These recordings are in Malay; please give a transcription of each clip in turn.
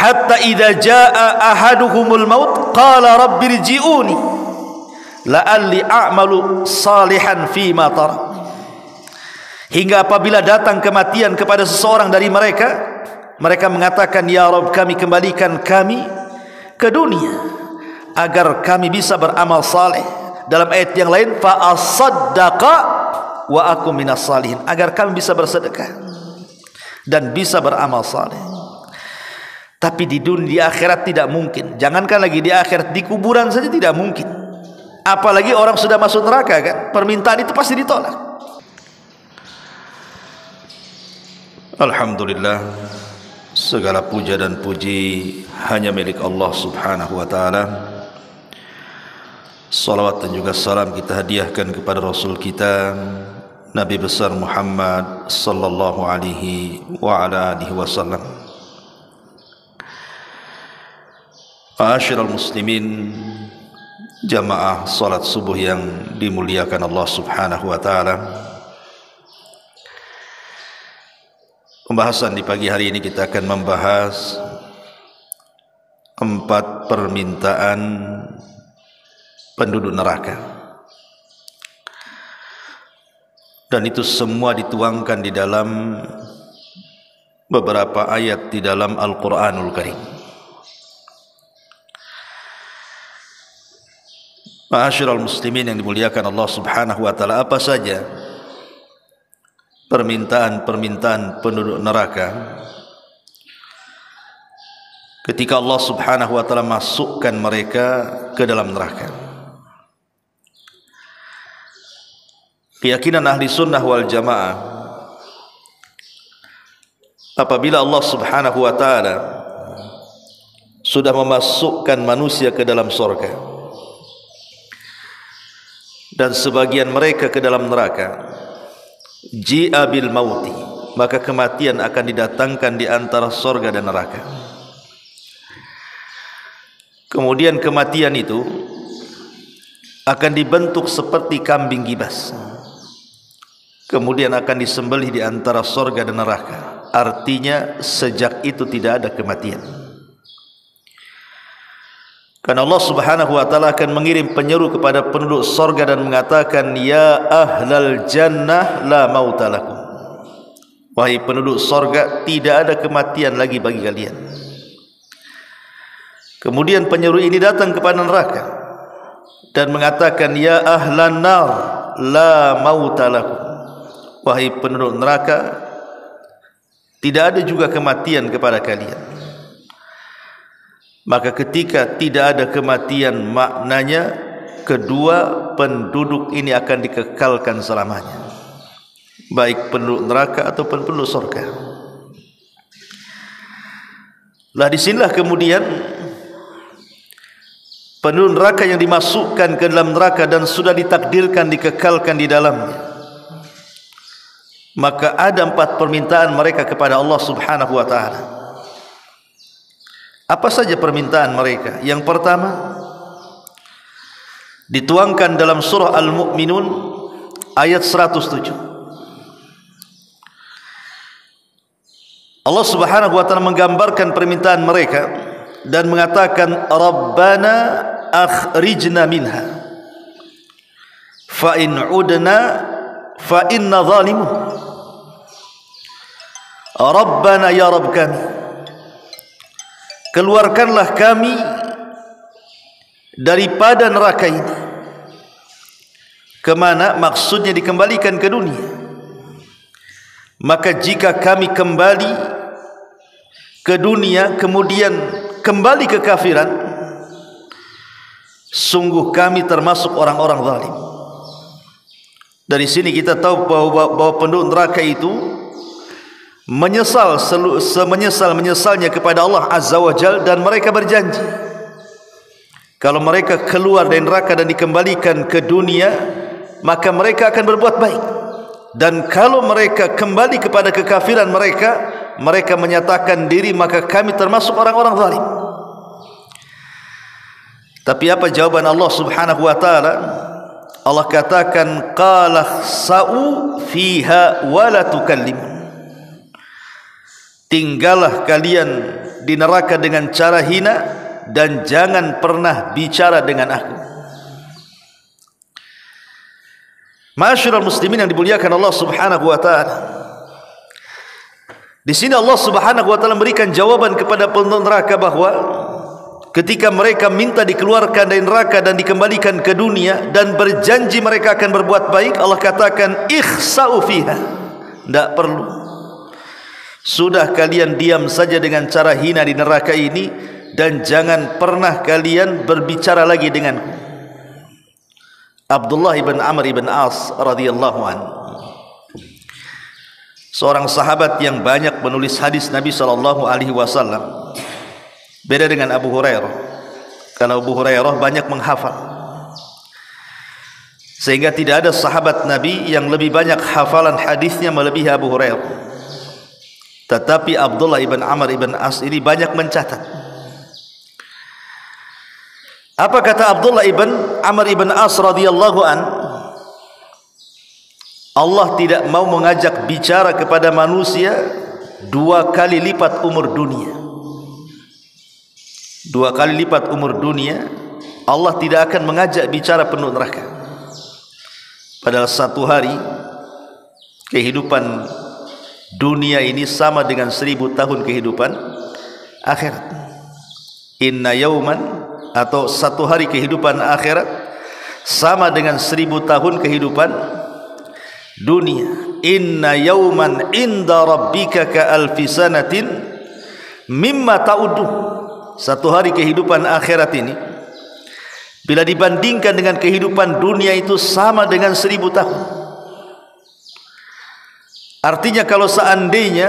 hatta idza jaa ahaduhumul maut qala rabbirji'uni la'alli a'malu salihan fima tarak. Hingga apabila datang kematian kepada seseorang dari mereka, mereka mengatakan, ya Rabb, kami kembalikan kami ke dunia agar kami bisa beramal saleh. Dalam ayat yang lain, fa asaddaqa wa akum minas salihin, agar kami bisa bersedekah dan bisa beramal saleh. Tapi di dunia, di akhirat tidak mungkin. Jangankan lagi di akhirat, di kuburan saja tidak mungkin. Apalagi orang sudah masuk neraka kan, permintaan itu pasti ditolak. Alhamdulillah, segala puja dan puji hanya milik Allah subhanahu wa ta'ala. Salawat dan juga salam kita hadiahkan kepada Rasul kita Nabi besar Muhammad sallallahu alaihi wa ala alihi wasallam. Ma'asyiral muslimin, jamaah salat subuh yang dimuliakan Allah subhanahu wa ta'ala. Pembahasan di pagi hari ini kita akan membahas 4 permintaan penduduk neraka, dan itu semua dituangkan di dalam beberapa ayat di dalam Al-Quranul Karim. Ma'asyiral muslimin yang dimuliakan Allah subhanahu wa ta'ala, apa saja permintaan-permintaan penduduk neraka ketika Allah subhanahu wa ta'ala masukkan mereka ke dalam neraka? Keyakinan ahli sunnah wal jamaah, apabila Allah subhanahu wa ta'ala sudah memasukkan manusia ke dalam surga dan sebagian mereka ke dalam neraka, ji'a bil mauti, maka kematian akan didatangkan di antara surga dan neraka. Kemudian kematian itu akan dibentuk seperti kambing gibas, kemudian akan disembelih di antara surga dan neraka. Artinya sejak itu tidak ada kematian, karena Allah subhanahu wa ta'ala akan mengirim penyeru kepada penduduk surga dan mengatakan, ya ahlal jannah la mauta lakum, wahai penduduk surga, tidak ada kematian lagi bagi kalian. Kemudian penyeru ini datang kepada neraka dan mengatakan, ya ahlan nar la mauta lakum, wahai penduduk neraka, tidak ada juga kematian kepada kalian. Maka ketika tidak ada kematian, maknanya kedua penduduk ini akan dikekalkan selamanya, baik penduduk neraka ataupun penduduk surga. Lah disinilah kemudian penduduk neraka yang dimasukkan ke dalam neraka dan sudah ditakdirkan dikekalkan di dalamnya, maka ada 4 permintaan mereka kepada Allah subhanahu wa ta'ala. Apa saja permintaan mereka? Yang pertama dituangkan dalam surah Al-Mu'minun ayat 107. Allah subhanahu wa ta'ala menggambarkan permintaan mereka dan mengatakan, Rabbana akhrijna minha fa in udna fa inna zalimun. Rabbana, ya Rabb kami, keluarkanlah kami daripada neraka ini. Kemana? Maksudnya dikembalikan ke dunia. Maka jika kami kembali ke dunia kemudian kembali ke kafiran, sungguh kami termasuk orang-orang zalim. Dari sini kita tahu bahwa penduduk neraka itu menyesal semenyesal-menyesalnya kepada Allah Azza wa Jal, dan mereka berjanji kalau mereka keluar dari neraka dan dikembalikan ke dunia, maka mereka akan berbuat baik. Dan kalau mereka kembali kepada kekafiran mereka menyatakan diri, maka kami termasuk orang-orang zalim. Tapi apa jawaban Allah subhanahu wa ta'ala? Allah katakan, qala sa'u fiha wa la tukallimun, tinggallah kalian di neraka dengan cara hina, dan jangan pernah bicara dengan aku. Ma'asyiral muslimin yang dimuliakan Allah Subhanahu wa taala. Di sini Allah Subhanahu wa taala memberikan jawaban kepada penduduk neraka bahwa ketika mereka minta dikeluarkan dari neraka dan dikembalikan ke dunia dan berjanji mereka akan berbuat baik, Allah katakan ikhsa'u fiha. Tidak perlu. Sudah kalian diam saja dengan cara hina di neraka ini, dan jangan pernah kalian berbicara lagi denganku. Abdullah ibn Amr ibn As radhiyallahu anhu, seorang sahabat yang banyak menulis hadis Nabi sallallahu alaihi wasallam. Beda dengan Abu Hurairah. Karena Abu Hurairah banyak menghafal, sehingga tidak ada sahabat Nabi yang lebih banyak hafalan hadisnya melebihi Abu Hurairah. Tetapi Abdullah ibn Amr ibn As ini banyak mencatat. Apa kata Abdullah ibn Amr ibn As radhiyallahu an? Allah tidak mau mengajak bicara kepada manusia 2 kali lipat umur dunia. 2 kali lipat umur dunia, Allah tidak akan mengajak bicara penuh neraka. Padahal 1 hari kehidupan dunia ini sama dengan 1000 tahun kehidupan akhirat. Inna yauman, atau 1 hari kehidupan akhirat sama dengan 1000 tahun kehidupan dunia. Inna yauman inda rabbika ka alfi sanatin mimma ta'udun. 1 hari kehidupan akhirat ini bila dibandingkan dengan kehidupan dunia itu sama dengan 1000 tahun. Artinya kalau seandainya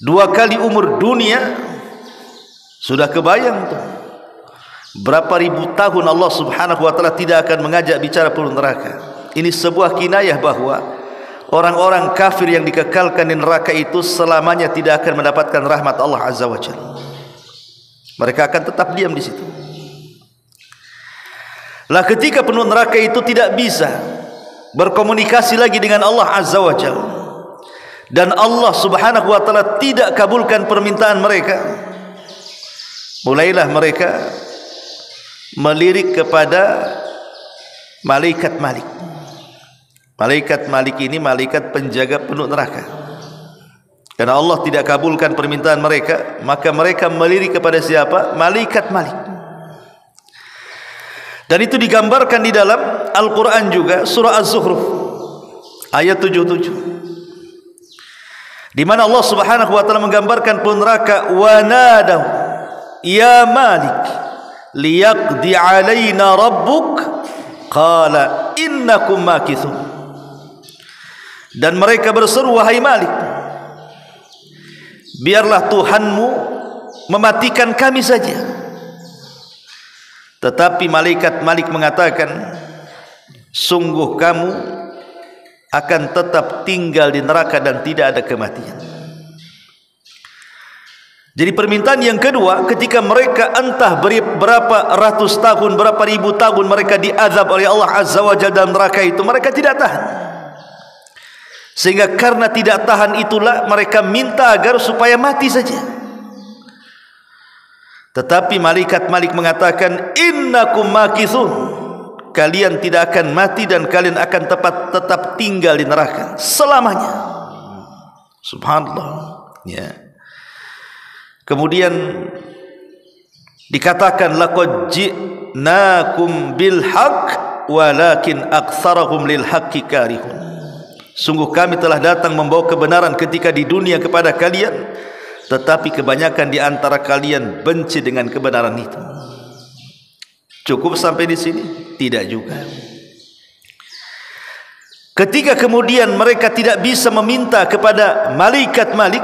2 kali umur dunia, sudah kebayang tuh berapa ribu tahun Allah Subhanahu wa taala tidak akan mengajak bicara penuh neraka. Ini sebuah kinayah bahwa orang-orang kafir yang dikekalkan di neraka itu selamanya tidak akan mendapatkan rahmat Allah Azza wa Jalla. Mereka akan tetap diam di situ. Lah ketika penuh neraka itu tidak bisa berkomunikasi lagi dengan Allah Azza wa Jalla, dan Allah Subhanahu wa taala tidak kabulkan permintaan mereka, mulailah mereka melirik kepada malaikat Malik. Malaikat Malik ini malaikat penjaga penduduk neraka. Karena Allah tidak kabulkan permintaan mereka, maka mereka melirik kepada siapa? Malaikat Malik. Dan itu digambarkan di dalam Al-Quran juga, surah Az-Zukhruf ayat 77, di mana Allah Subhanahu wa taala menggambarkan penduduk neraka, wa nadaw ya Malik liyaqdi alaina rabbuk qala innakum makithun. Dan mereka berseru, wahai Malik, biarlah Tuhanmu mematikan kami saja. Tetapi malaikat Malik mengatakan, sungguh kamu akan tetap tinggal di neraka dan tidak ada kematian. Jadi permintaan yang kedua, ketika mereka entah berapa ratus tahun, berapa ribu tahun mereka diazab oleh Allah Azza wa Jalla dalam neraka itu, mereka tidak tahan. Sehingga karena tidak tahan itulah mereka minta agar supaya mati saja. Tetapi malaikat Malik mengatakan, innakum makithun, kalian tidak akan mati dan kalian akan tetap tinggal di neraka selamanya. Subhanallah, ya. Kemudian dikatakan, laqad ji'nakum bil haqq walakin aktsarahum lil haqqi karihun. Sungguh kami telah datang membawa kebenaran ketika di dunia kepada kalian, tetapi kebanyakan di antara kalian benci dengan kebenaran itu. Cukup sampai di sini? Tidak juga. Ketika kemudian mereka tidak bisa meminta kepada malaikat Malik,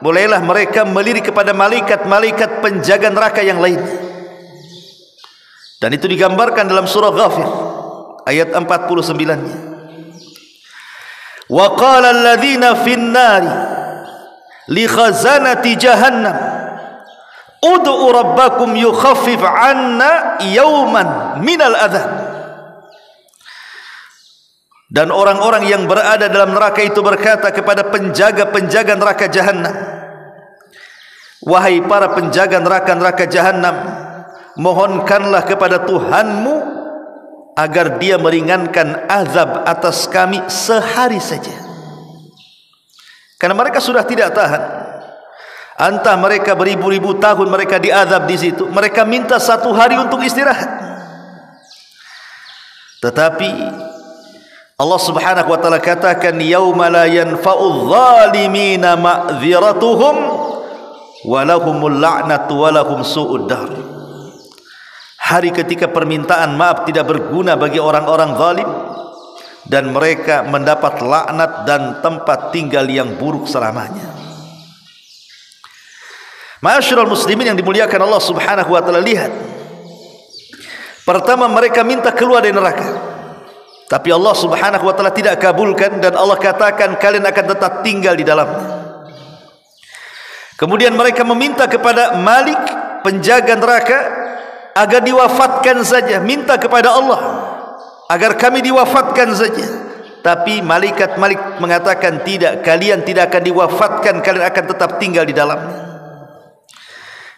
mulailah mereka melirik kepada malaikat-malaikat penjaga neraka yang lain. Dan itu digambarkan dalam surah Ghafir ayat 49-nya. Wa qala alladhina fin nari li khazanati jahannam ud'u rabbakum yukhaffif 'anna yawman minal adzab. Dan orang-orang yang berada dalam neraka itu berkata kepada penjaga-penjaga neraka Jahannam, wahai para penjaga neraka-neraka jahanam, mohonkanlah kepada Tuhanmu agar dia meringankan azab atas kami sehari saja. Karena mereka sudah tidak tahan. Entah mereka beribu-ribu tahun mereka diazab di situ, mereka minta 1 hari untuk istirahat. Tetapi Allah Subhanahu wa taala katakan, yauma la yanfa'u adh-dhalimina ma'dziratuhum wa lahumul la'natu wa lahum su'ud dar. Hari ketika permintaan maaf tidak berguna bagi orang-orang zalim dan mereka mendapat laknat dan tempat tinggal yang buruk selamanya. Ma'asyiral muslimin yang dimuliakan Allah Subhanahu wa taala, lihat. Pertama, mereka minta keluar dari neraka. Tapi Allah Subhanahu wa taala tidak kabulkan dan Allah katakan kalian akan tetap tinggal di dalamnya. Kemudian mereka meminta kepada Malik, penjaga neraka, agar diwafatkan saja, minta kepada Allah agar kami diwafatkan saja. Tapi malaikat Malik mengatakan tidak, kalian tidak akan diwafatkan, kalian akan tetap tinggal di dalamnya.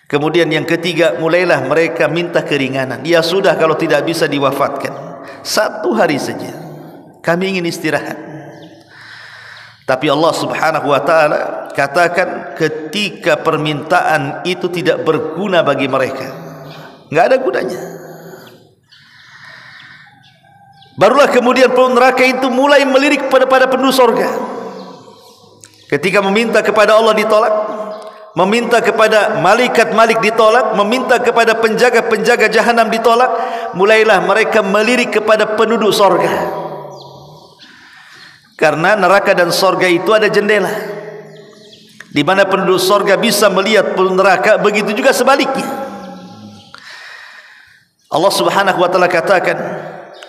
Kemudian yang ketiga, mulailah mereka minta keringanan. Ya sudah, kalau tidak bisa diwafatkan, 1 hari saja, kami ingin istirahat. Tapi Allah Subhanahu wa taala katakan ketika permintaan itu tidak berguna bagi mereka, enggak ada gunanya. Barulah kemudian penduduk neraka itu mulai melirik pada penduduk surga. Ketika meminta kepada Allah ditolak, meminta kepada malaikat ditolak, meminta kepada penjaga-penjaga jahanam ditolak, mulailah mereka melirik kepada penduduk surga. Karena neraka dan surga itu ada jendela, di mana penduduk surga bisa melihat penduduk neraka, begitu juga sebaliknya. Allah Subhanahu wa taala katakan,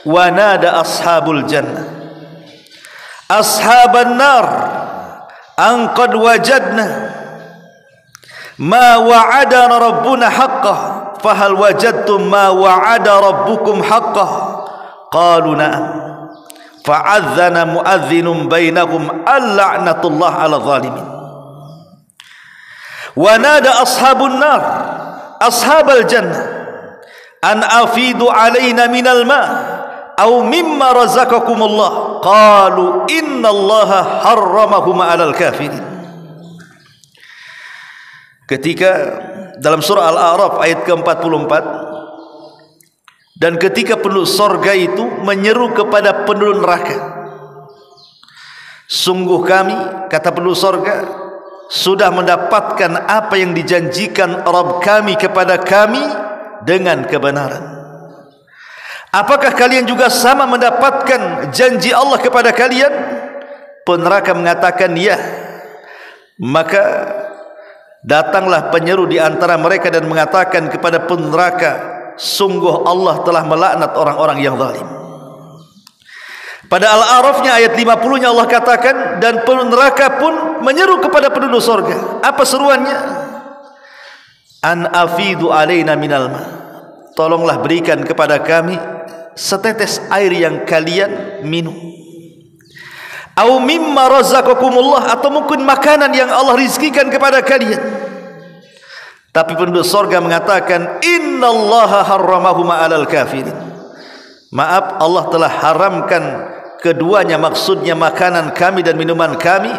wa nada ashabul jannah ashaban nar an qad wajadna ma wa'adana rabbuna haqqan fahal wajadtum ma wa'ada rabbukum haqqan qalu na'am fa'adhana mu'adhdhinun bainahum al-la'natullah 'ala zalimin. Wa nada ashabun nar ashabal jannah an afidu 'alaina minal ma' aw mimma razaqakumullah qalu innallaha harramahuma 'alal kafirin. Ketika dalam surah Al-A'raf ayat ke-44, dan ketika penduduk surga itu menyeru kepada penduduk neraka, sungguh kami, kata penduduk surga, sudah mendapatkan apa yang dijanjikan Rabb kami kepada kami dengan kebenaran. Apakah kalian juga sama mendapatkan janji Allah kepada kalian? Peneraka mengatakan ya. Maka datanglah penyeru di antara mereka dan mengatakan kepada peneraka, sungguh Allah telah melaknat orang-orang yang zalim. Pada Al-A'rafnya ayat 50-nya Allah katakan, dan penduduk neraka pun menyeru kepada penduduk surga. Apa seruannya? An afidu alaina minal ma, tolonglah berikan kepada kami setetes air yang kalian minum. Au mimma razaqakumullah, atau mungkin makanan yang Allah rizkikan kepada kalian. Tapi penduduk surga mengatakan innallaha harramahuma 'alal kafirin. Maaf, Allah telah haramkan keduanya, maksudnya makanan kami dan minuman kami,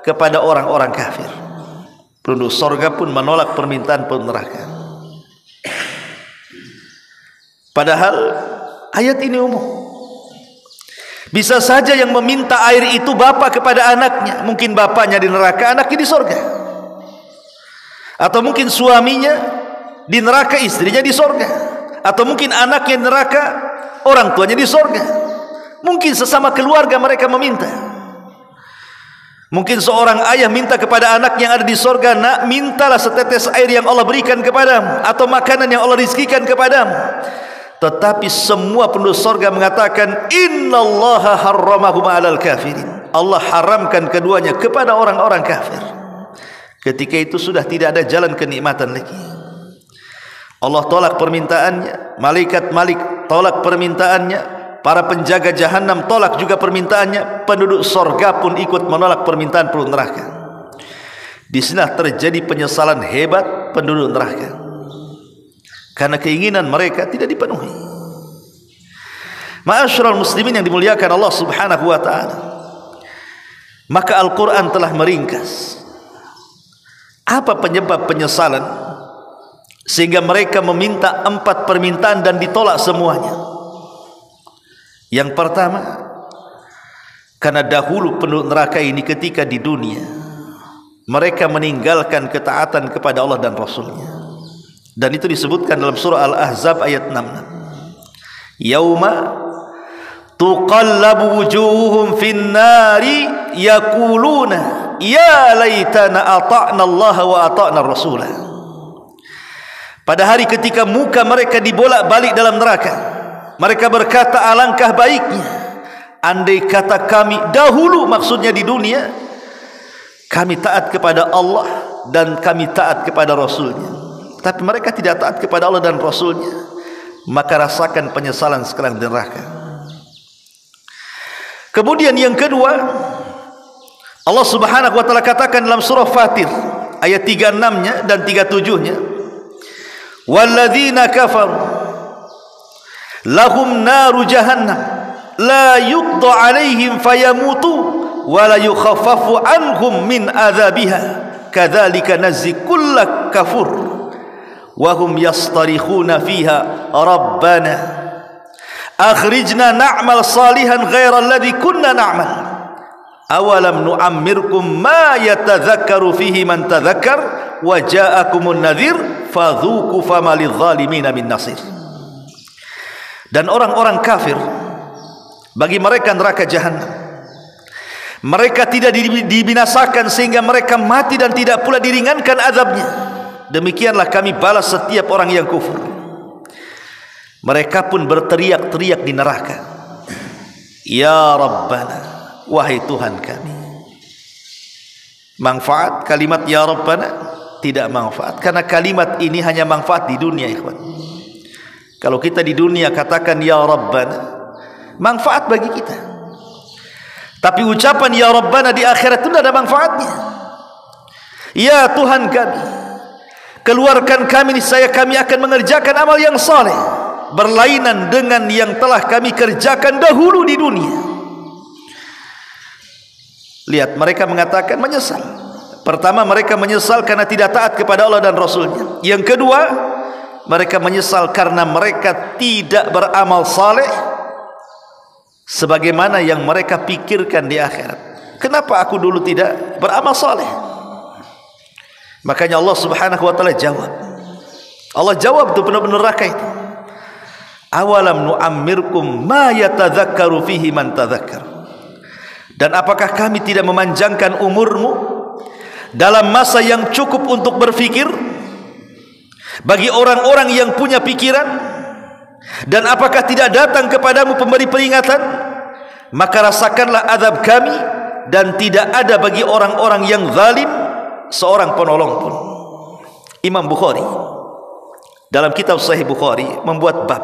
kepada orang-orang kafir. Penduduk surga pun menolak permintaan penduduk neraka. Padahal ayat ini umum. Bisa saja yang meminta air itu bapak kepada anaknya, mungkin bapaknya di neraka, anaknya di surga. Atau mungkin suaminya di neraka, istrinya di surga. Atau mungkin anaknya di neraka, orang tuanya di surga. Mungkin sesama keluarga mereka meminta. Mungkin seorang ayah minta kepada anak yang ada di surga, nak, mintalah setetes air yang Allah berikan kepadamu, atau makanan yang Allah rizkikan kepadamu. Tetapi semua penduduk surga mengatakan innallaha harramahuma 'alal kafirin. Allah haramkan keduanya kepada orang-orang kafir. Ketika itu sudah tidak ada jalan kenikmatan lagi. Allah tolak permintaannya, malaikat tolak permintaannya, para penjaga jahanam tolak juga permintaannya, penduduk surga pun ikut menolak permintaan penduduk neraka. Di sinilah terjadi penyesalan hebat penduduk neraka, karena keinginan mereka tidak dipenuhi. Ma'asyiral muslimin yang dimuliakan Allah Subhanahu wa taala, maka Al-Quran telah meringkas apa penyebab penyesalan sehingga mereka meminta 4 permintaan dan ditolak semuanya. Yang pertama, karena dahulu penduduk neraka ini ketika di dunia mereka meninggalkan ketaatan kepada Allah dan Rasulnya, dan itu disebutkan dalam surah Al-Ahzab ayat 66. Yauma tuqallabu wujuhum fin nari yaquluna ya laitana ata'na Allah wa ata'na Rasulah. Pada hari ketika muka mereka dibolak-balik dalam neraka, mereka berkata, alangkah baiknya andai kata kami dahulu, maksudnya di dunia, kami taat kepada Allah dan kami taat kepada Rasulnya. Tapi mereka tidak taat kepada Allah dan Rasulnya, maka rasakan penyesalan sekarang di neraka. Kemudian yang kedua, Allah Subhanahu wa taala katakan dalam surah Fatir ayat 36-nya dan 37-nya, walladzina kafaru lahum naru jahannam la yuqda alaihim fayamutu wa la yukhaffafu anhum min adzabiha kadzalika nazzi kulla kafur wa hum yastarikhuna fiha rabbana akhrijna na'mal salihan ghaira alladhi kunna na'mal awalam nu'ammirkum ma yatadhakkaru fihi man tadhakkar wa ja'akumun nadhir fadhuku fama lidh-dhalimina min nasir. Dan orang-orang kafir, bagi mereka neraka jahanam, mereka tidak dibinasakan sehingga mereka mati dan tidak pula diringankan azabnya. Demikianlah kami balas setiap orang yang kufur. Mereka pun berteriak-teriak di neraka, ya Rabbana, wahai Tuhan kami. Manfaat kalimat ya Rabbana? Tidak manfaat, karena kalimat ini hanya manfaat di dunia, ikhwan. Kalau kita di dunia katakan ya Rabbana, manfaat bagi kita. Tapi ucapan ya Rabbana di akhirat itu tidak ada manfaatnya. Ya Tuhan kami, keluarkan kami, niscaya kami akan mengerjakan amal yang saleh berlainan dengan yang telah kami kerjakan dahulu di dunia. Lihat, mereka mengatakan menyesal. Pertama, mereka menyesal karena tidak taat kepada Allah dan Rasulnya. Yang kedua, mereka menyesal karena mereka tidak beramal saleh sebagaimana yang mereka pikirkan di akhirat. Kenapa aku dulu tidak beramal saleh? Makanya Allah Subhanahu wa taala jawab. Allah jawab tuh penduduk neraka itu. Awalam nu'ammirkum ma yatadzakkaru fihi man tadzakkar. Dan apakah kami tidak memanjangkan umurmu dalam masa yang cukup untuk berfikir bagi orang-orang yang punya pikiran? Dan apakah tidak datang kepadamu pemberi peringatan? Maka rasakanlah azab kami, dan tidak ada bagi orang-orang yang zalim seorang penolong pun. Imam Bukhari dalam kitab Sahih Bukhari membuat bab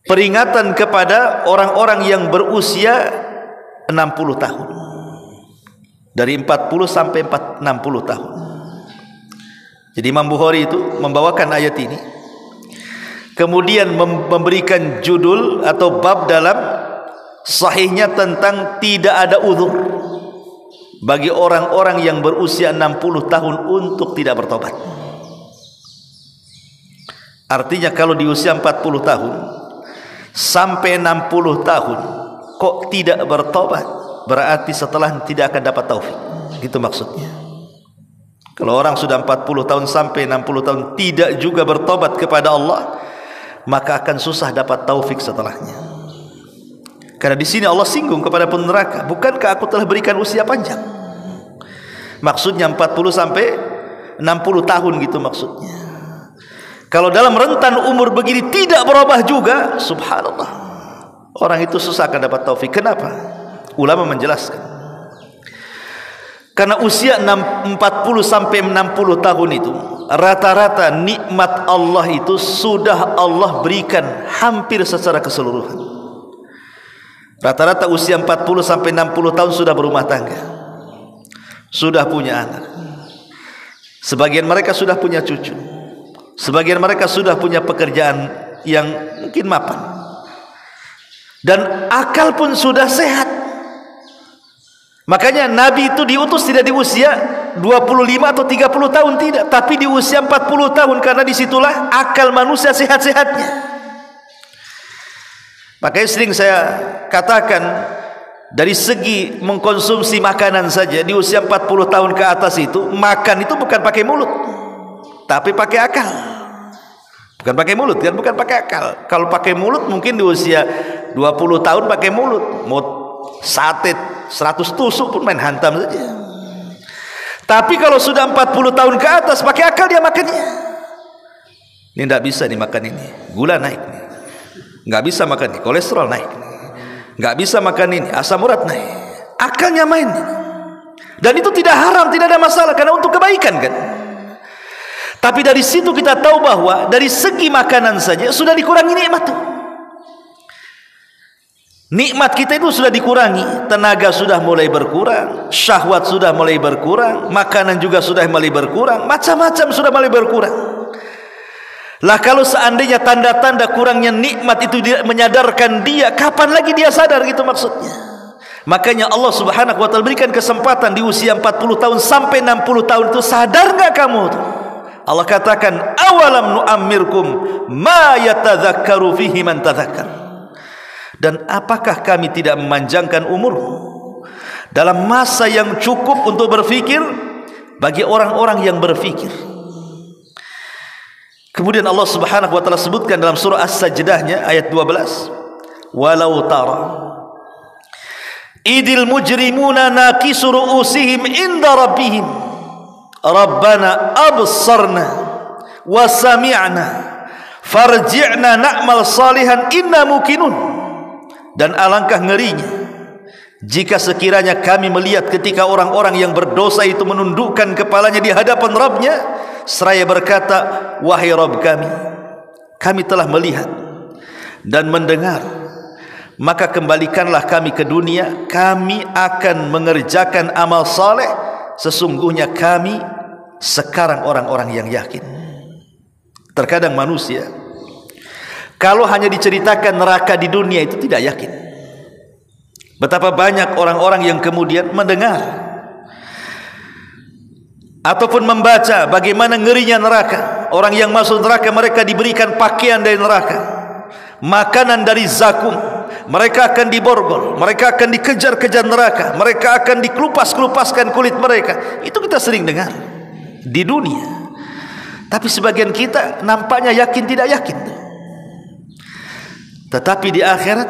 peringatan kepada orang-orang yang berusia 60 tahun, dari 40 sampai 60 tahun. Jadi Imam Bukhari itu membawakan ayat ini, kemudian memberikan judul atau bab dalam sahihnya tentang tidak ada uzur bagi orang-orang yang berusia 60 tahun untuk tidak bertobat. Artinya kalau di usia 40 tahun sampai 60 tahun kok tidak bertobat, berarti setelah tidak akan dapat taufik. Gitu maksudnya. Kalau orang sudah 40 tahun sampai 60 tahun tidak juga bertobat kepada Allah, maka akan susah dapat taufik setelahnya. Karena di sini Allah singgung kepada peneraka, bukankah aku telah berikan usia panjang? Maksudnya 40 sampai 60 tahun gitu maksudnya. Kalau dalam rentan umur begini tidak berubah juga, subhanallah, orang itu susah akan dapat taufik. Kenapa? Ulama menjelaskan, karena usia 40 sampai 60 tahun itu rata-rata nikmat Allah itu sudah Allah berikan hampir secara keseluruhan. Rata-rata usia 40 sampai 60 tahun sudah berumah tangga, sudah punya anak. Sebagian mereka sudah punya cucu. Sebagian mereka sudah punya pekerjaan yang mungkin mapan. Dan akal pun sudah sehat. Makanya Nabi itu diutus tidak di usia 25 atau 30 tahun, tidak, tapi di usia 40 tahun, karena disitulah akal manusia sehat-sehatnya. Makanya sering saya katakan, dari segi mengkonsumsi makanan saja, di usia 40 tahun ke atas itu, makan itu bukan pakai mulut, tapi pakai akal. Bukan pakai mulut kan, bukan pakai akal. Kalau pakai mulut mungkin di usia 20 tahun pakai mulut, mau sate 100 tusuk pun main hantam saja. Tapi kalau sudah 40 tahun ke atas, pakai akal dia makannya. Ini tidak bisa dimakan ini, gula naik nih. Nggak bisa makan ini, kolesterol naik nih. Nggak bisa makan ini, asam urat naik. Akalnya main. Dan itu tidak haram, tidak ada masalah, karena untuk kebaikan kan. Tapi dari situ kita tahu bahwa dari segi makanan saja sudah dikurangi nikmat tuh. Nikmat kita itu sudah dikurangi, tenaga sudah mulai berkurang, syahwat sudah mulai berkurang, makanan juga sudah mulai berkurang, macam-macam sudah mulai berkurang. Lah kalau seandainya tanda-tanda kurangnya nikmat itu menyadarkan dia, kapan lagi dia sadar, gitu maksudnya. Makanya Allah Subhanahu wa taala berikan kesempatan di usia 40 tahun sampai 60 tahun itu, sadar enggak kamu tuh? Allah katakan, awalam nu'ammirkum ma yatadzakkaru fihi man tadzakkar. Dan apakah kami tidak memanjangkan umurmu dalam masa yang cukup untuk berfikir bagi orang-orang yang berfikir. Kemudian Allah Subhanahu wa taala sebutkan dalam surah As-Sajdah ayat 12, walau tara idil mujrimuna naqisu ru'usihim inda rabbihim rabbana absarna wa sami'na farji'na na'mal salihan inna muqinun. Dan alangkah ngerinya jika sekiranya kami melihat ketika orang-orang yang berdosa itu menundukkan kepalanya di hadapan Rabbnya, seraya berkata, wahai Rabb kami telah melihat dan mendengar, maka kembalikanlah kami ke dunia, kami akan mengerjakan amal saleh, sesungguhnya kami sekarang orang-orang yang yakin. Terkadang manusia kalau hanya diceritakan neraka di dunia itu tidak yakin. Betapa banyak orang-orang yang kemudian mendengar ataupun membaca bagaimana ngerinya neraka. Orang yang masuk neraka, mereka diberikan pakaian dari neraka, makanan dari zakum, mereka akan diborgol, mereka akan dikejar-kejar neraka, mereka akan dikelupas-kelupaskan kulit mereka. Itu kita sering dengar di dunia. Tapi sebagian kita nampaknya yakin tidak yakin. Tetapi di akhirat,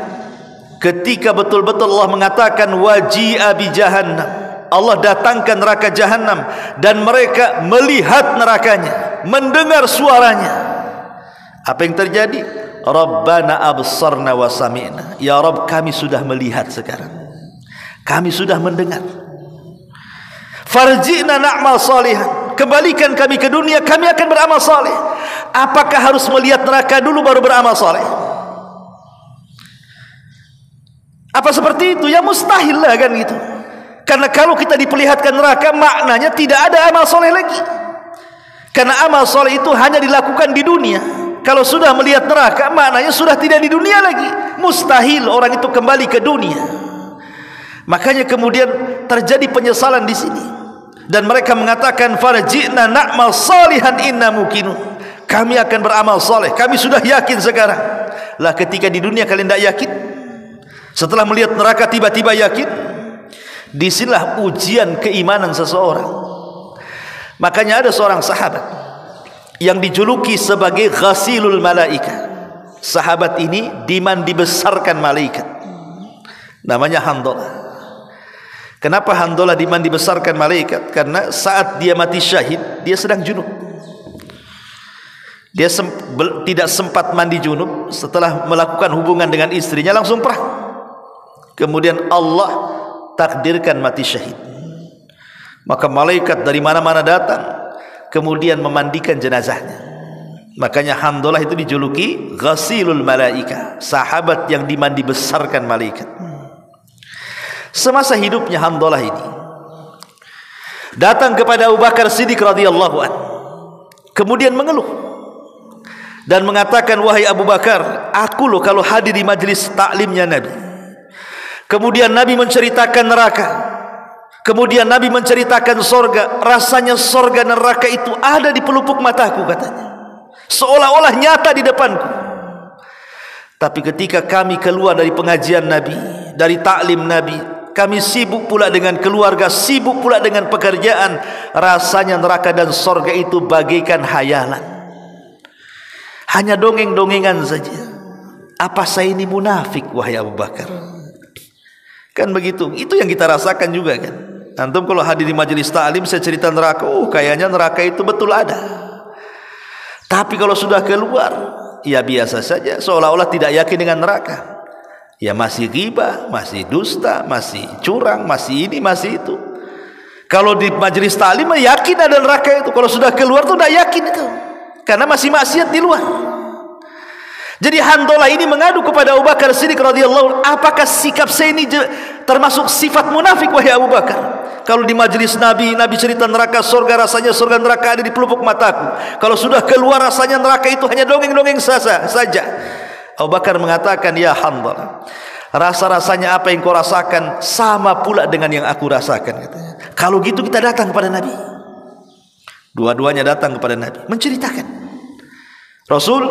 ketika betul-betul Allah mengatakan waji'a bi jahannam, Allah datangkan neraka jahannam, dan mereka melihat nerakanya, mendengar suaranya, apa yang terjadi? Rabbana absarna wa sami'na. Ya Rabb, kami sudah melihat sekarang, kami sudah mendengar. Farji'na na'mal salihan, kembalikan kami ke dunia, kami akan beramal saleh. Apakah harus melihat neraka dulu baru beramal saleh? Apa seperti itu? Ya mustahil lah kan gitu. Karena kalau kita diperlihatkan neraka, maknanya tidak ada amal soleh lagi. Karena amal soleh itu hanya dilakukan di dunia. Kalau sudah melihat neraka, maknanya sudah tidak di dunia lagi. Mustahil orang itu kembali ke dunia. Makanya kemudian terjadi penyesalan di sini. Dan mereka mengatakan farji'na na'mal salihan inna muqinun. Kami akan beramal soleh, kami sudah yakin sekarang. Lah ketika di dunia kalian tidak yakin, setelah melihat neraka tiba-tiba yakin, disinilah ujian keimanan seseorang. Makanya ada seorang sahabat yang dijuluki sebagai ghasilul malaika. Sahabat ini dimandi besarkan malaikat, namanya Handalah. Kenapa Handalah dimandi besarkan malaikat? Karena saat dia mati syahid, dia sedang junub. Dia tidak sempat mandi junub. Setelah melakukan hubungan dengan istrinya langsung perang. Kemudian Allah takdirkan mati syahid. Maka malaikat dari mana-mana datang, kemudian memandikan jenazahnya. Makanya Handalah itu dijuluki ghasilul malaika, sahabat yang dimandi besarkan malaikat. Semasa hidupnya Handalah ini, datang kepada Abu Bakar Siddiq radhiyallahu anhu, kemudian mengeluh dan mengatakan, wahai Abu Bakar, aku loh kalau hadir di majlis taklimnya Nabi, kemudian Nabi menceritakan neraka, kemudian Nabi menceritakan sorga, rasanya sorga neraka itu ada di pelupuk mataku, katanya, seolah-olah nyata di depanku. Tapi ketika kami keluar dari pengajian Nabi, dari taklim Nabi, kami sibuk pula dengan keluarga, sibuk pula dengan pekerjaan, rasanya neraka dan sorga itu bagaikan hayalan, hanya dongeng-dongengan saja. Apa saya ini munafik, wahai Abu Bakar? Kan begitu. Itu yang kita rasakan juga kan. Antum kalau hadir di majelis taklim, saya cerita neraka, kayaknya neraka itu betul ada. Tapi kalau sudah keluar, ya biasa saja, seolah-olah tidak yakin dengan neraka. Ya masih ghibah, masih dusta, masih curang, masih ini, masih itu. Kalau di majelis taklim yakin ada neraka itu. Kalau sudah keluar tuh tidak yakin itu, karena masih maksiat di luar. Jadi Handalah ini mengadu kepada Abu Bakar Siddiq radhiyallahu anhu, apakah sikap saya ini termasuk sifat munafik, wahai Abu Bakar? Kalau di majelis Nabi, Nabi cerita neraka, surga, rasanya surga neraka ada di pelupuk mataku. Kalau sudah keluar, rasanya neraka itu hanya dongeng-dongeng saja. Abu Bakar mengatakan, ya Handalah, rasa-rasanya apa yang kau rasakan sama pula dengan yang aku rasakan, katanya. Kalau gitu kita datang kepada Nabi. Dua-duanya datang kepada Nabi, menceritakan, Rasul,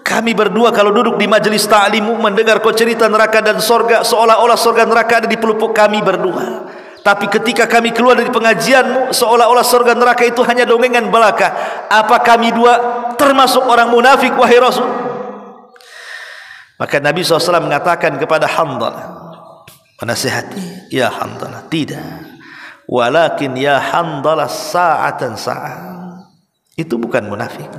kami berdua kalau duduk di majelis ta'limu mendengar kau cerita neraka dan sorga, seolah-olah sorga neraka ada di pelupuk kami berdua. Tapi ketika kami keluar dari pengajianmu, seolah-olah sorga neraka itu hanya dongengan belaka. Apa kami dua termasuk orang munafik, wahai Rasul? Maka Nabi SAW mengatakan kepada Handalah, menasihati, ya Handalah, tidak. Walakin ya Handalah sa'atan sa'ah. Itu bukan munafik.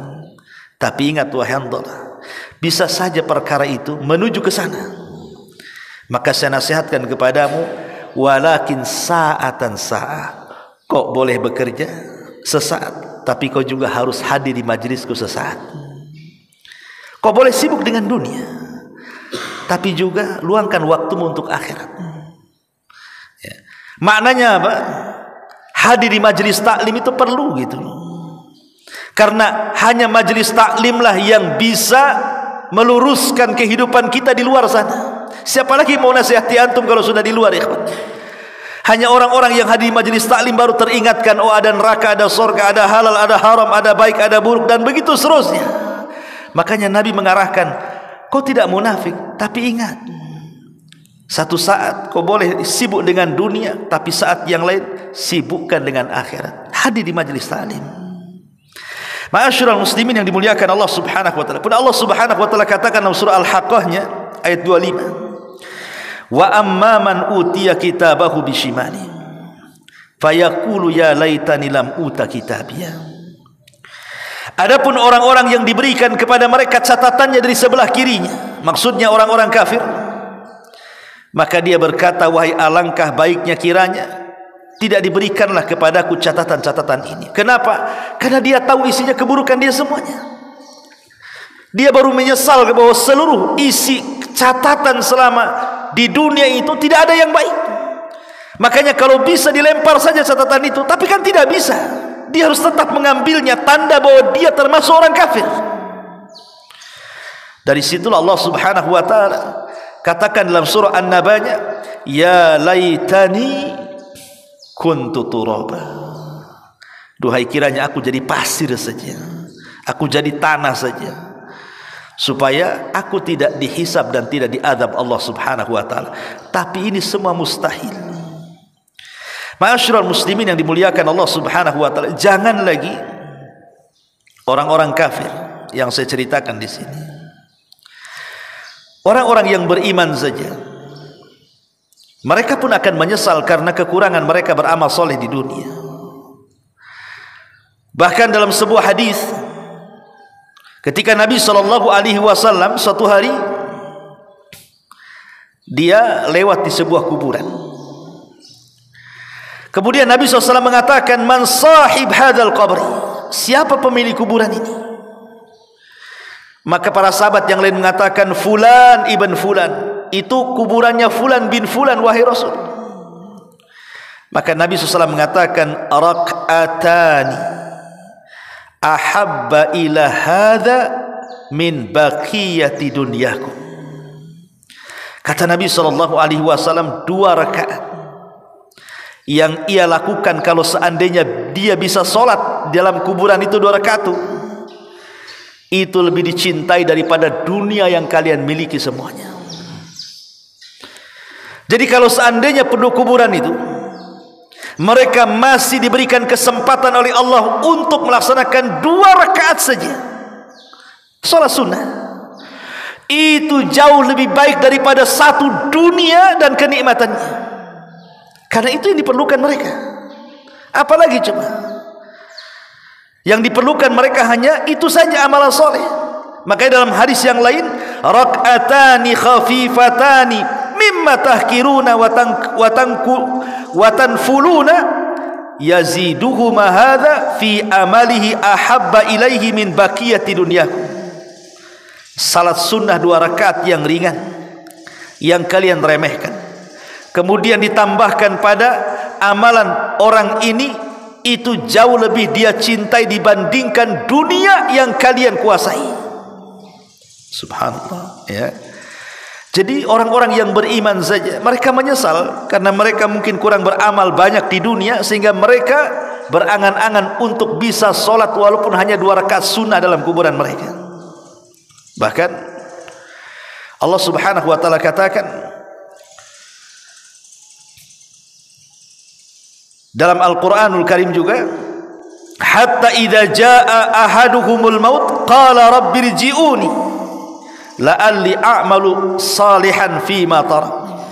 Tapi ingat, wahai Handalah, bisa saja perkara itu menuju ke sana. Maka saya nasihatkan kepadamu, walakin sa'atan sa'ah. Kau boleh bekerja sesaat, tapi kau juga harus hadir di majlisku sesaat. Kau boleh sibuk dengan dunia, tapi juga luangkan waktumu untuk akhirat. Ya. Maknanya apa? Hadir di majlis taklim itu perlu gitu loh. Karena hanya majlis taklimlah yang bisa meluruskan kehidupan kita di luar sana. Siapa lagi mau nasihati antum kalau sudah di luar, ikhwan? Hanya orang-orang yang hadir di majelis taklim baru teringatkan, oh ada neraka, ada surga, ada halal, ada haram, ada baik, ada buruk, dan begitu seterusnya. Makanya Nabi mengarahkan, kau tidak munafik, tapi ingat, satu saat kau boleh sibuk dengan dunia, tapi saat yang lain sibukkan dengan akhirat. Hadir di majelis taklim. Ma'asyiral muslimin yang dimuliakan Allah Subhanahu wa taala. Pun Allah Subhanahu wa taala katakan dalam surah Al-Haqqah-nya ayat 25. Wa amman utiya kitabahu bishimali fayaqulu ya laitani lam uta kitabiya. Adapun orang-orang yang diberikan kepada mereka catatannya dari sebelah kirinya, maksudnya orang-orang kafir, maka dia berkata, wahai alangkah baiknya kiranya tidak diberikanlah kepadaku catatan-catatan ini. Kenapa? Karena dia tahu isinya keburukan dia semuanya. Dia baru menyesal bahwa seluruh isi catatan selama di dunia itu tidak ada yang baik. Makanya kalau bisa dilempar saja catatan itu, tapi kan tidak bisa. Dia harus tetap mengambilnya, tanda bahwa dia termasuk orang kafir. Dari situlah Allah Subhanahu wa taala katakan dalam surah An-Naba'nya, ya laitani kuntu turaba. Duhai kiranya aku jadi pasir saja, aku jadi tanah saja, supaya aku tidak dihisab dan tidak diadab Allah Subhanahu wa taala. Tapi ini semua mustahil. Ma'asyiral muslimin yang dimuliakan Allah Subhanahu wa taala, jangan lagi orang-orang kafir yang saya ceritakan di sini. Orang-orang yang beriman saja, mereka pun akan menyesal karena kekurangan mereka beramal soleh di dunia. Bahkan dalam sebuah hadis, ketika Nabi SAW suatu hari dia lewat di sebuah kuburan. Kemudian Nabi SAW mengatakan, man sahib hadal qabri, siapa pemilik kuburan ini? Maka para sahabat yang lain mengatakan, fulan ibn fulan, itu kuburannya fulan bin fulan, wahai Rasul. Maka Nabi SAW mengatakan, rak'atani ahabba ila hadha min baqiyati dunyakum. Kata Nabi SAW, 2 rakaat yang ia lakukan kalau seandainya dia bisa sholat dalam kuburan itu 2 rakaat itu lebih dicintai daripada dunia yang kalian miliki semuanya. Jadi kalau seandainya penduduk kuburan itu mereka masih diberikan kesempatan oleh Allah untuk melaksanakan 2 rakaat saja sholat sunnah, itu jauh lebih baik daripada 1 dunia dan kenikmatannya. Karena itu yang diperlukan mereka. Apalagi coba, yang diperlukan mereka hanya itu saja, amalan soleh. Makanya dalam hadis yang lain, rak'atani khafifatani mimma tahkiruna wa tanfuluna yaziduhuma hadha fi amalihi ahabba ilaihi min baqiyati dunyakum. Salat sunnah 2 rakaat yang ringan yang kalian remehkan, kemudian ditambahkan pada amalan orang ini, itu jauh lebih dia cintai dibandingkan dunia yang kalian kuasai. Subhanallah, ya. Jadi orang-orang yang beriman saja mereka menyesal karena mereka mungkin kurang beramal banyak di dunia, sehingga mereka berangan-angan untuk bisa sholat walaupun hanya 2 rakaat sunnah dalam kuburan mereka. Bahkan Allah Subhanahu wa taala katakan dalam Al-Qur'anul Karim juga, hatta idza jaa ahaduhumul maut qala rabbirji'uni la'alli a'malu salihan fima tarak.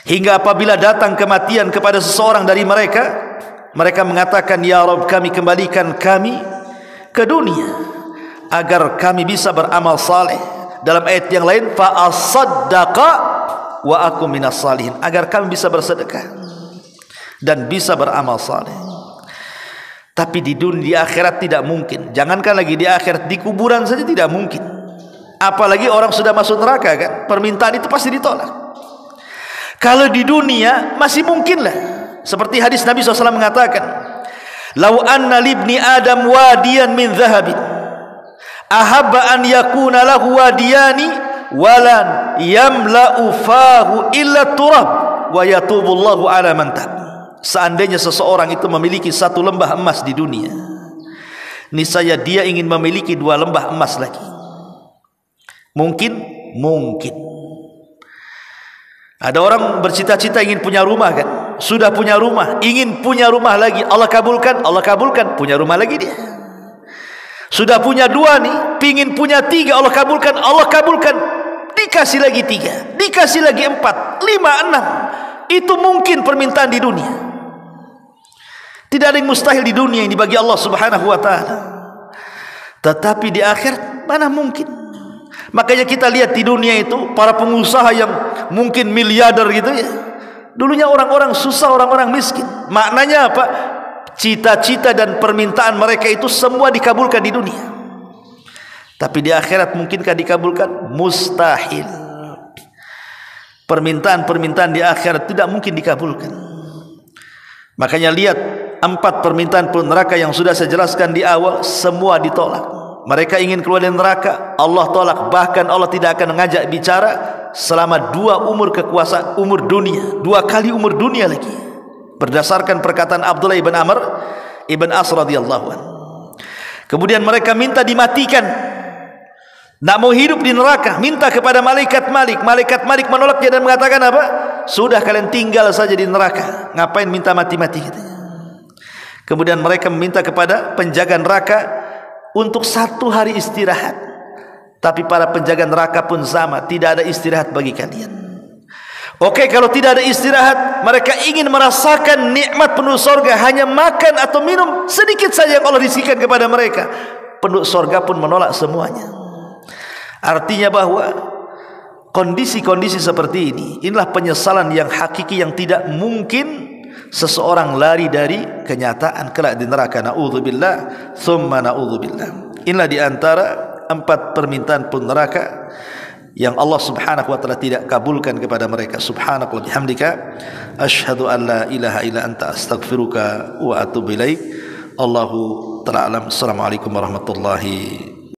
Hingga apabila datang kematian kepada seseorang dari mereka, mereka mengatakan, ya Rabb, kami kembalikan kami ke dunia agar kami bisa beramal saleh. Dalam ayat yang lain, fa asaddaqa wa akum minas salihin, agar kami bisa bersedekah dan bisa beramal saleh. Tapi di dunia, di akhirat tidak mungkin. Jangankan lagi di akhirat, di kuburan saja tidak mungkin. Apalagi orang sudah masuk neraka, kan? Permintaan itu pasti ditolak. Kalau di dunia masih mungkin lah. Seperti hadis Nabi SAW mengatakan, lau anna libni adam wadiyan min zahabin ahabba an yakuna lahu wadiyani walan yamla'u fahu illa turab wa yatubullahu ala man tab. Seandainya seseorang itu memiliki 1 lembah emas di dunia, niscaya dia ingin memiliki 2 lembah emas lagi. Mungkin ada orang bercita-cita ingin punya rumah, kan? Sudah punya rumah, ingin punya rumah lagi. Allah kabulkan, punya rumah lagi dia. Sudah punya 2 nih, pingin punya 3, Allah kabulkan, dikasih lagi 3, dikasih lagi 4, 5, 6. Itu mungkin permintaan di dunia. Tidak ada yang mustahil di dunia yang dibagi Allah Subhanahu wa taala. Tetapi di akhirat mana mungkin? Makanya kita lihat di dunia itu para pengusaha yang mungkin miliarder gitu ya, dulunya orang-orang susah, orang-orang miskin. Maknanya apa? Cita-cita dan permintaan mereka itu semua dikabulkan di dunia. Tapi di akhirat mungkinkah dikabulkan? Mustahil. Permintaan-permintaan di akhirat tidak mungkin dikabulkan. Makanya lihat 4 permintaan neraka yang sudah saya jelaskan di awal, semua ditolak. Mereka ingin keluar dari neraka, Allah tolak. Bahkan Allah tidak akan mengajak bicara selama 2 umur kekuasaan, umur dunia, 2 kali umur dunia lagi. Berdasarkan perkataan Abdullah ibn Amr ibn As radhiyallahu anhu. Kemudian mereka minta dimatikan, nak mau hidup di neraka, minta kepada malaikat Malik. Malaikat Malik menolaknya dan mengatakan apa? Sudah, kalian tinggal saja di neraka, ngapain minta mati-mati katanya. Kemudian mereka meminta kepada penjaga neraka untuk 1 hari istirahat. Tapi para penjaga neraka pun sama, tidak ada istirahat bagi kalian. Oke, kalau tidak ada istirahat, mereka ingin merasakan nikmat penduduk surga, hanya makan atau minum sedikit saja yang Allah rizkikan kepada mereka. Penduduk surga pun menolak semuanya. Artinya bahwa kondisi-kondisi seperti ini, inilah penyesalan yang hakiki yang tidak mungkin seseorang lari dari kenyataan kelak di neraka. Na'udzubillah tsumma na'udzubillah. Inilah di antara 4 permintaan pun neraka yang Allah Subhanahu wa taala tidak kabulkan kepada mereka. Subhanakallahumma bihamdika asyhadu an la ilaha illa anta astaghfiruka wa atubu ilaik. Allahu ta'ala alam. Assalamualaikum warahmatullahi